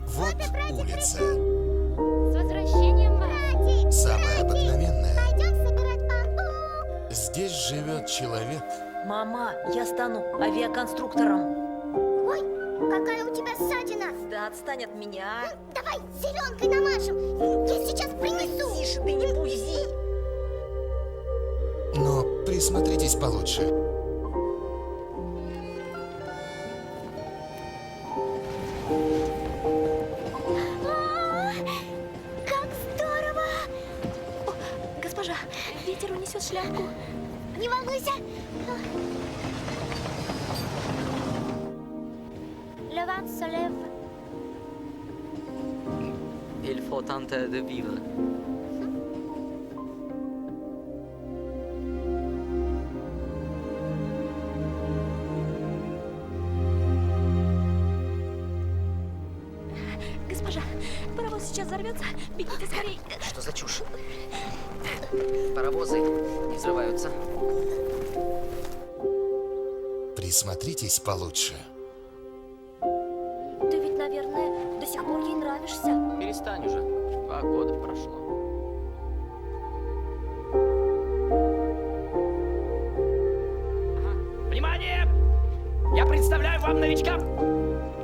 Вот улица. С возвращением вас! Самая обыкновенная. Пойдем собирать бамбук. Здесь живет человек. Мама, я стану авиаконструктором. Ой, какая у тебя ссадина. Да отстань от меня. Давай зеленкой намажем. Я сейчас принесу. Тише ты, не бузи. Но присмотритесь получше. О, как здорово. Госпожа, ветер унесет шляпку. Не волнуйся. Le vent se lève. Il faut tenter de vivre. Госпожа, паровоз сейчас взорвется. Бегите скорей. Что за чушь? Паровозы не взрываются. Присмотритесь получше. Ты ведь, наверное, до сих пор ей нравишься. Перестань уже. 2 года прошло. Внимание! Я представляю вам новичкам!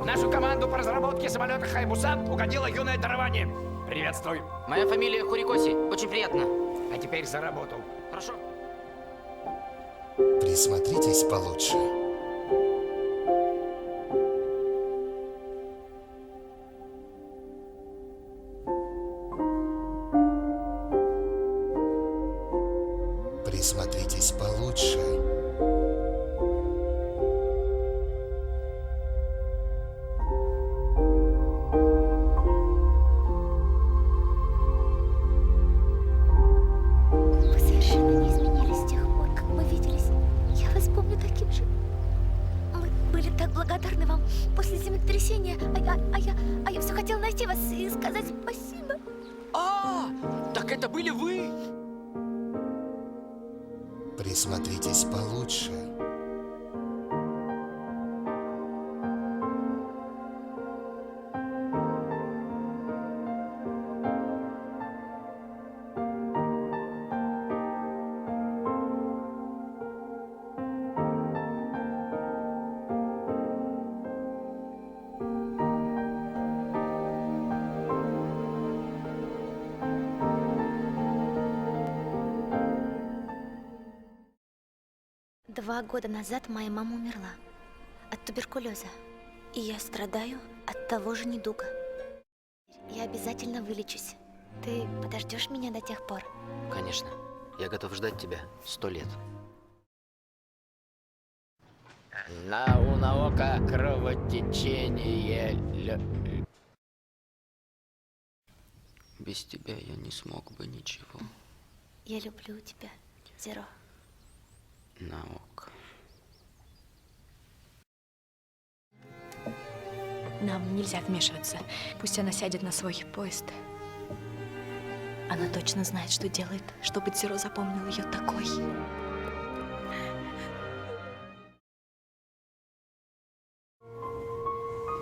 В нашу команду по разработке самолета Хайбуса угодило юное дарование. Приветствуй. Моя фамилия Хурикоси. Очень приятно. А теперь за работу. Хорошо. Присмотритесь получше. Присмотритесь получше. Вы совершенно не изменились с тех пор, как мы виделись. Я вас помню таким же. Мы были так благодарны вам после землетрясения, а я все хотела найти вас и сказать спасибо. А, так это были вы? Присмотритесь получше. Два года назад моя мама умерла от туберкулеза, и я страдаю от того же недуга. Я обязательно вылечусь. Ты подождешь меня до тех пор? Конечно. Я готов ждать тебя 100 лет. На унаока кровотечение. Без тебя я не смог бы ничего. Я люблю тебя, Зеро. Наока. Нам нельзя вмешиваться. Пусть она сядет на свой поезд. Она точно знает, что делает, чтобы Дзиро запомнил ее такой.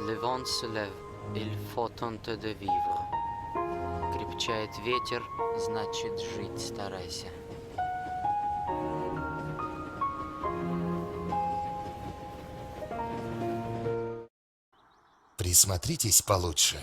Le vent se lève. Il faut tenter de vivre. Крепчает ветер, значит жить старайся. Присмотритесь получше.